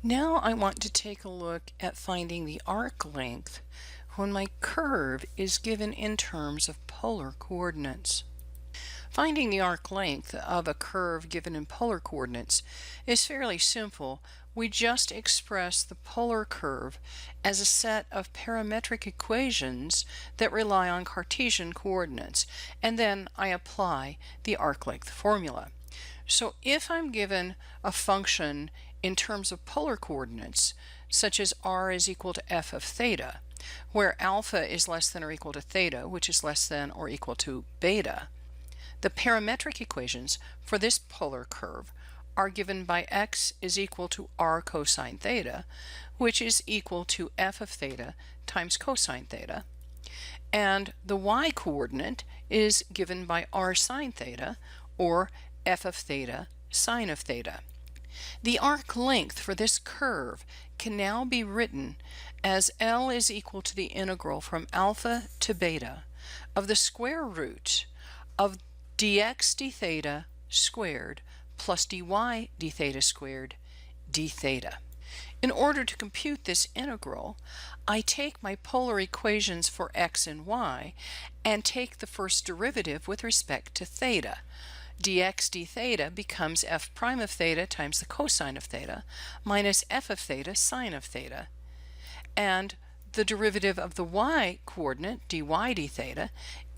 Now I want to take a look at finding the arc length when my curve is given in terms of polar coordinates. Finding the arc length of a curve given in polar coordinates is fairly simple. We just express the polar curve as a set of parametric equations that rely on Cartesian coordinates, and then I apply the arc length formula. So if I'm given a function in terms of polar coordinates, such as r is equal to f of theta, where alpha is less than or equal to theta, which is less than or equal to beta, the parametric equations for this polar curve are given by x is equal to r cosine theta, which is equal to f of theta times cosine theta, and the y-coordinate is given by r sine theta, or f of theta sine of theta. The arc length for this curve can now be written as L is equal to the integral from alpha to beta of the square root of dx d theta squared plus dy d theta squared d theta. In order to compute this integral, I take my polar equations for x and y and take the first derivative with respect to theta. Dx d theta becomes f prime of theta times the cosine of theta minus f of theta sine of theta. And the derivative of the y-coordinate, dy d theta,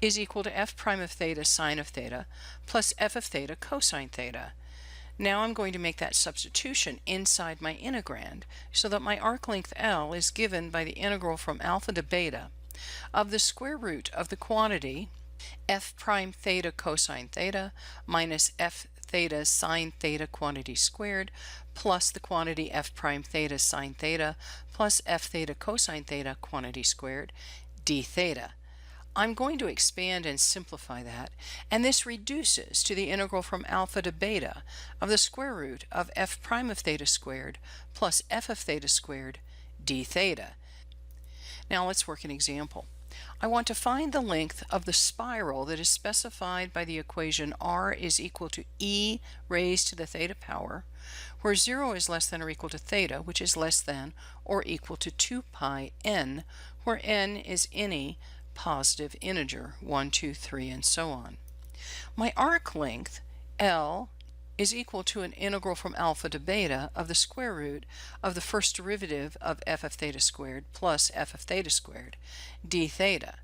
is equal to f prime of theta sine of theta plus f of theta cosine theta. Now I'm going to make that substitution inside my integrand so that my arc length L is given by the integral from alpha to beta of the square root of the quantity f prime theta cosine theta minus f theta sine theta quantity squared plus the quantity f prime theta sine theta plus f theta cosine theta quantity squared d theta. I'm going to expand and simplify that, and this reduces to the integral from alpha to beta of the square root of f prime of theta squared plus f of theta squared d theta. Now let's work an example. I want to find the length of the spiral that is specified by the equation r is equal to e raised to the theta power, where 0 is less than or equal to theta, which is less than or equal to 2 pi n, where n is any positive integer, 1, 2, 3, and so on. My arc length, L, is equal to an integral from alpha to beta of the square root of the first derivative of f of theta squared plus f of theta squared d theta.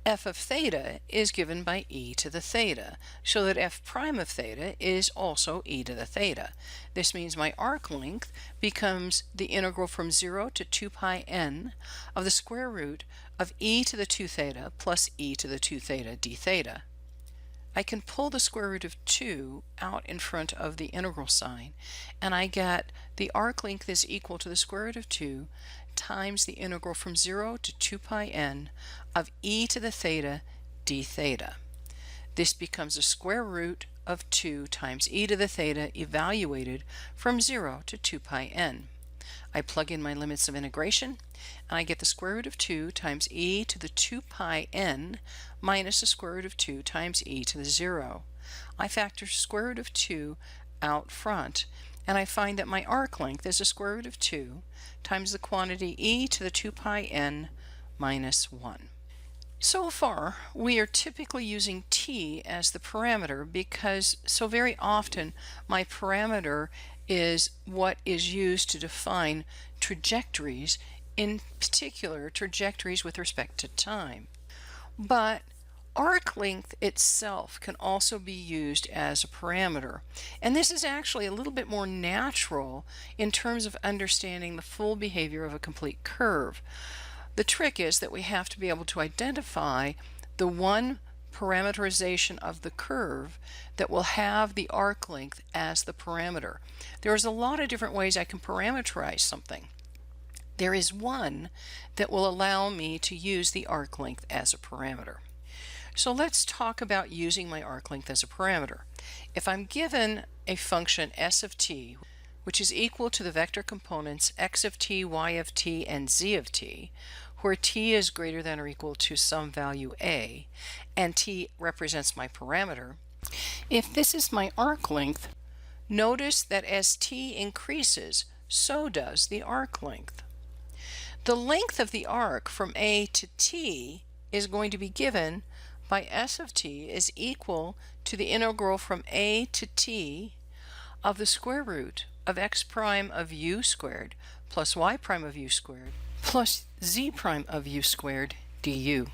F of theta is given by e to the theta, so that f prime of theta is also e to the theta. This means my arc length becomes the integral from 0 to 2 pi n of the square root of e to the 2 theta plus e to the 2 theta d theta. I can pull the square root of 2 out in front of the integral sign, and I get the arc length is equal to the square root of 2 times the integral from 0 to 2 pi n of e to the theta d theta. This becomes a square root of 2 times e to the theta evaluated from 0 to 2 pi n. I plug in my limits of integration, and I get the square root of 2 times e to the 2 pi n minus the square root of 2 times e to the 0. I factor square root of 2 out front, and I find that my arc length is the square root of 2 times the quantity e to the 2 pi n minus 1. So far, we are typically using t as the parameter because so very often my parameter is what is used to define trajectories, in particular trajectories with respect to time. But arc length itself can also be used as a parameter, and this is actually a little bit more natural in terms of understanding the full behavior of a complete curve. The trick is that we have to be able to identify the one parameterization of the curve that will have the arc length as the parameter. There's a lot of different ways I can parameterize something. There is one that will allow me to use the arc length as a parameter. So let's talk about using my arc length as a parameter. If I'm given a function s of t, which is equal to the vector components x of t, y of t, and z of t, where t is greater than or equal to some value a, and t represents my parameter, if this is my arc length, notice that as t increases, so does the arc length. The length of the arc from A to T is going to be given by S of t is equal to the integral from A to T of the square root of x prime of u squared plus y prime of u squared plus z prime of u squared du.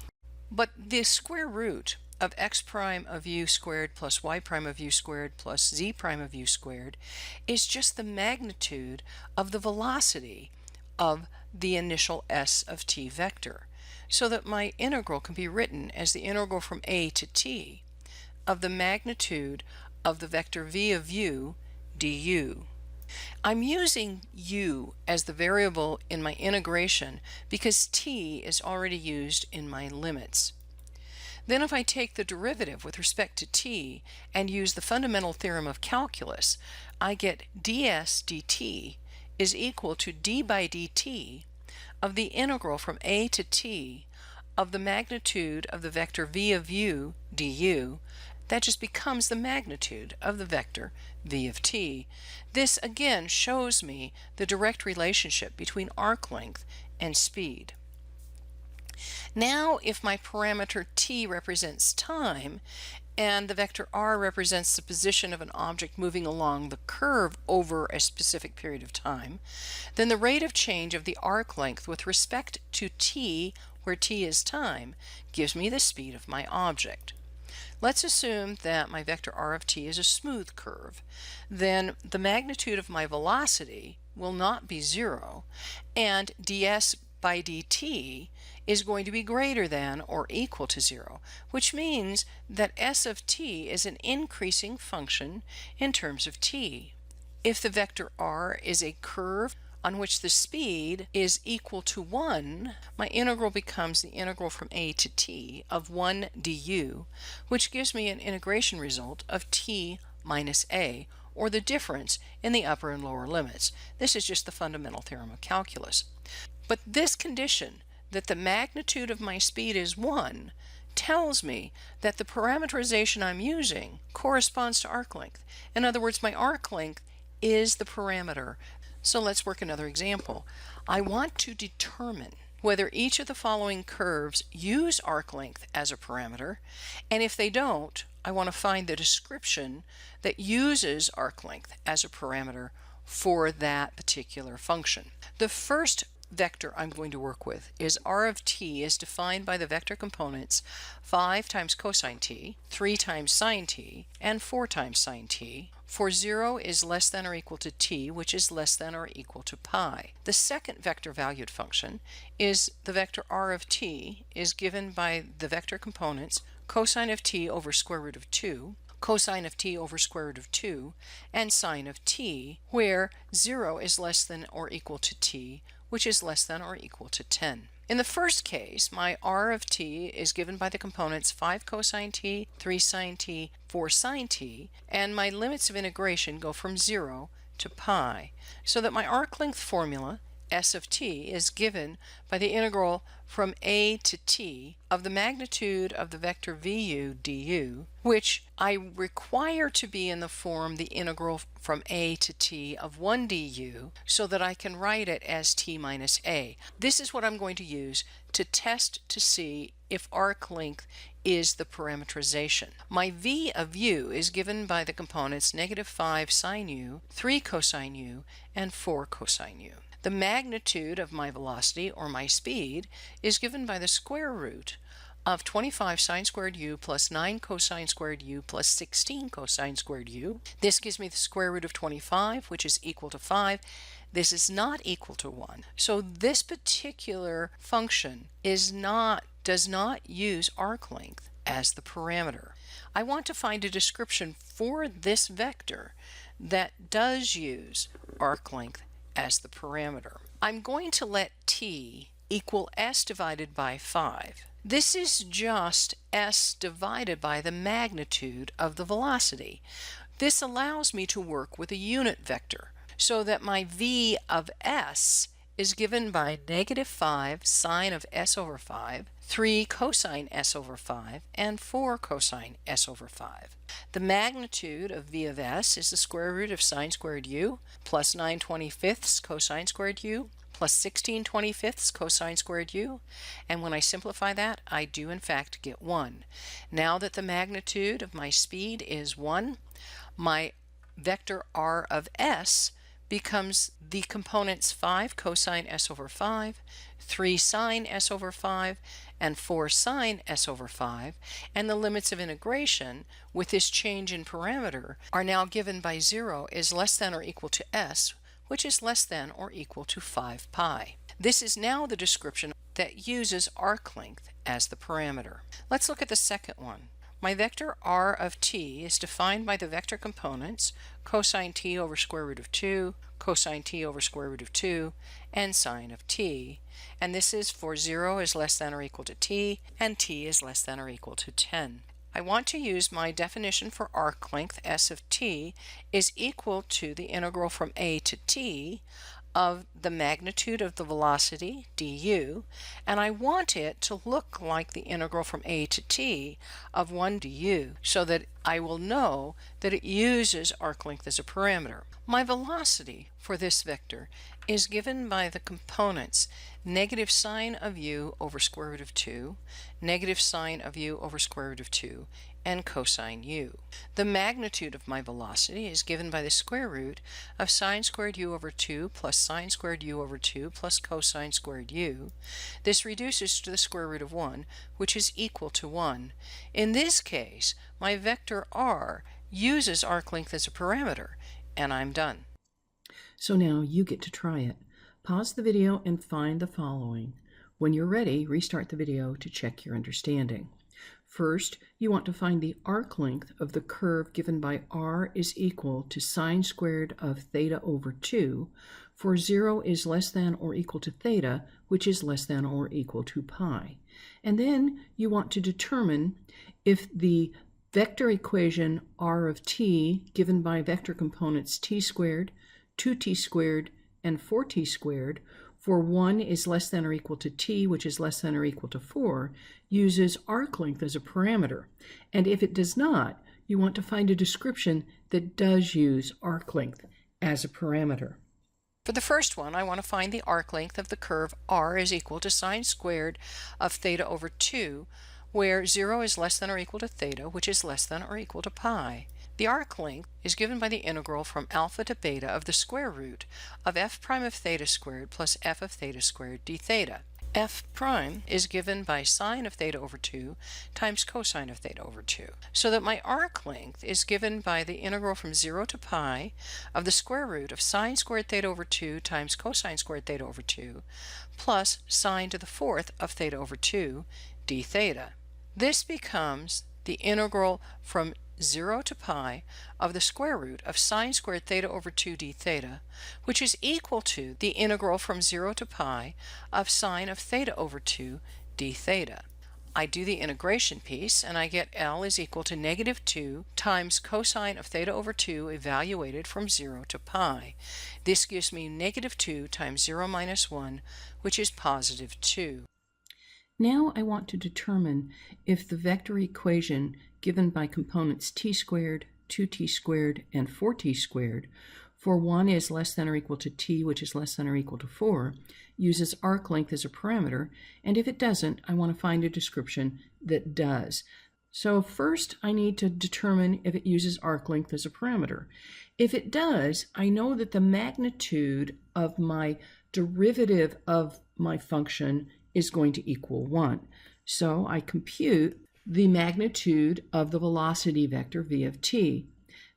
But the square root of x prime of u squared plus y prime of u squared plus z prime of u squared is just the magnitude of the velocity of the initial s of t vector, so that my integral can be written as the integral from a to t of the magnitude of the vector v of u du. I'm using u as the variable in my integration because t is already used in my limits. Then if I take the derivative with respect to t and use the fundamental theorem of calculus, I get ds dt is equal to d by dt of the integral from a to t of the magnitude of the vector v of u du. That just becomes the magnitude of the vector v of t. This again shows me the direct relationship between arc length and speed. Now if my parameter t represents time and the vector r represents the position of an object moving along the curve over a specific period of time, then the rate of change of the arc length with respect to t, where t is time, gives me the speed of my object. Let's assume that my vector r of t is a smooth curve. Then the magnitude of my velocity will not be 0, and ds by dt is going to be greater than or equal to 0, which means that s of t is an increasing function in terms of t. If the vector r is a curve on which the speed is equal to 1, my integral becomes the integral from a to t of 1 du, which gives me an integration result of t minus a, or the difference in the upper and lower limits. This is just the fundamental theorem of calculus. But this condition, that the magnitude of my speed is 1, tells me that the parameterization I'm using corresponds to arc length. In other words, my arc length is the parameter. So let's work another example. I want to determine whether each of the following curves use arc length as a parameter, and if they don't, I want to find the description that uses arc length as a parameter for that particular function. The first vector I'm going to work with is r of t is defined by the vector components 5 times cosine t, 3 times sine t, and 4 times sine t, for 0 is less than or equal to t, which is less than or equal to pi. The second vector valued function is the vector r of t is given by the vector components cosine of t over square root of 2, cosine of t over square root of 2, and sine of t, where 0 is less than or equal to t, which is less than or equal to 10. In the first case, my r of t is given by the components 5 cosine t, 3 sine t, 4 sine t, and my limits of integration go from 0 to pi, so that my arc length formula, s of t, is given by the integral from a to t of the magnitude of the vector vu du, which I require to be in the form the integral from a to t of 1 du, so that I can write it as t minus a. This is what I'm going to use to test to see if arc length is the parameterization. My v of u is given by the components negative 5 sine u, 3 cosine u, and 4 cosine u. The magnitude of my velocity, or my speed, is given by the square root of 25 sine squared u plus 9 cosine squared u plus 16 cosine squared u. This gives me the square root of 25, which is equal to 5. This is not equal to 1. So this particular function does not use arc length as the parameter. I want to find a description for this vector that does use arc length as the parameter. I'm going to let t equal s divided by 5. This is just s divided by the magnitude of the velocity. This allows me to work with a unit vector, so that my v of s is given by -5 sine of s over 5, 3 cosine s over 5, and 4 cosine s over 5. The magnitude of v of s is the square root of sine squared u plus 9/25 cosine squared u plus 16/25 cosine squared u, and when I simplify that, I do in fact get 1. Now that the magnitude of my speed is 1, my vector r of s becomes the components 5 cosine s over 5, 3 sine s over 5, and 4 sine s over 5, and the limits of integration with this change in parameter are now given by 0 is less than or equal to s, which is less than or equal to 5 pi. This is now the description that uses arc length as the parameter. Let's look at the second one. My vector r of t is defined by the vector components cosine t over square root of 2, cosine t over square root of 2, and sine of t, and this is for 0 is less than or equal to t, and t is less than or equal to 10. I want to use my definition for arc length s of t is equal to the integral from a to t of the magnitude of the velocity du, and I want it to look like the integral from a to t of 1 du so that I will know that it uses arc length as a parameter. My velocity for this vector is given by the components negative sine of u over square root of 2, negative sine of u over square root of 2, and cosine u. The magnitude of my velocity is given by the square root of sine squared u over 2 plus sine squared u over 2 plus cosine squared u. This reduces to the square root of 1, which is equal to 1. In this case, my vector r uses arc length as a parameter, and I'm done. So now you get to try it. Pause the video and find the following. When you're ready, restart the video to check your understanding. First, you want to find the arc length of the curve given by r is equal to sine squared of theta over 2, for 0 is less than or equal to theta, which is less than or equal to pi. And then you want to determine if the vector equation r of t given by vector components t squared, 2t squared, and 4t squared, for 1 is less than or equal to t, which is less than or equal to 4, uses arc length as a parameter. And if it does not, you want to find a description that does use arc length as a parameter. For the first one, I want to find the arc length of the curve r is equal to sine squared of theta over 2, where 0 is less than or equal to theta, which is less than or equal to pi. The arc length is given by the integral from alpha to beta of the square root of f prime of theta squared plus f of theta squared d theta. F prime is given by sine of theta over 2 times cosine of theta over 2, so that my arc length is given by the integral from 0 to pi of the square root of sine squared theta over 2 times cosine squared theta over 2 plus sine to the fourth of theta over 2 d theta. This becomes the integral from 0 to pi of the square root of sine squared theta over 2 d theta, which is equal to the integral from 0 to pi of sine of theta over 2 d theta. I do the integration piece and I get L is equal to -2 times cosine of theta over 2 evaluated from 0 to pi. This gives me -2 times 0 minus 1, which is positive 2. Now I want to determine if the vector equation given by components t squared, 2t squared, and 4t squared, for 1 is less than or equal to t, which is less than or equal to 4, uses arc length as a parameter, and if it doesn't, I want to find a description that does. So first I need to determine if it uses arc length as a parameter. If it does, I know that the magnitude of my derivative of my function is going to equal 1. So I compute the magnitude of the velocity vector v of t.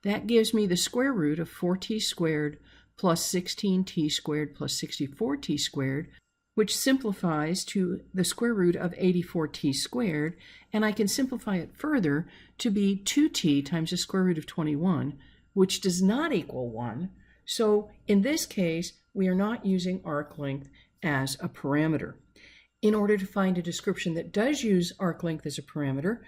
That gives me the square root of 4t squared plus 16t squared plus 64t squared, which simplifies to the square root of 84t squared, and I can simplify it further to be 2t times the square root of 21, which does not equal 1. So in this case, we are not using arc length as a parameter. In order to find a description that does use arc length as a parameter,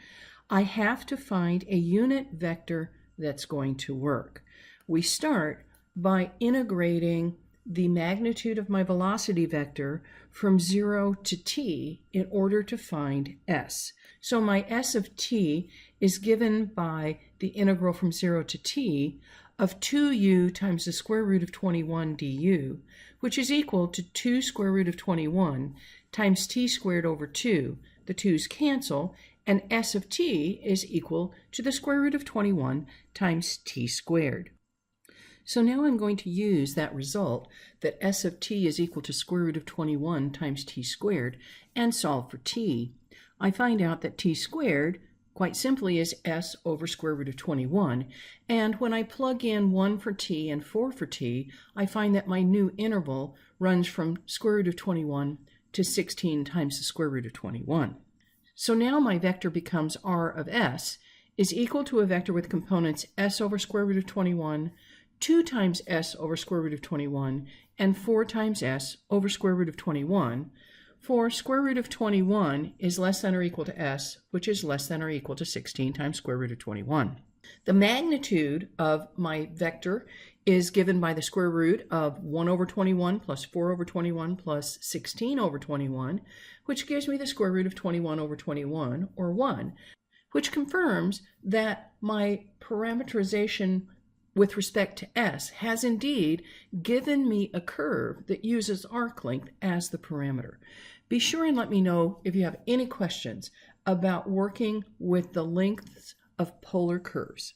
I have to find a unit vector that's going to work. We start by integrating the magnitude of my velocity vector from 0 to t in order to find s. So my s of t is given by the integral from 0 to t of 2u times the square root of 21 du, which is equal to 2 square root of 21 times t squared over 2. The 2's cancel, and s of t is equal to the square root of 21 times t squared. So now I'm going to use that result, that s of t is equal to square root of 21 times t squared, and solve for t. I find out that t squared, quite simply, is s over square root of 21, and when I plug in 1 for t and 4 for t, I find that my new interval runs from square root of 21 to 16 times the square root of 21. So now my vector becomes r of s is equal to a vector with components s over square root of 21, 2 times s over square root of 21, and 4 times s over square root of 21, for square root of 21 is less than or equal to s, which is less than or equal to 16 times square root of 21. The magnitude of my vector is given by the square root of 1 over 21 plus 4 over 21 plus 16 over 21, which gives me the square root of 21 over 21, or 1, which confirms that my parameterization with respect to s has indeed given me a curve that uses arc length as the parameter. Be sure and let me know if you have any questions about working with the lengths of polar curves.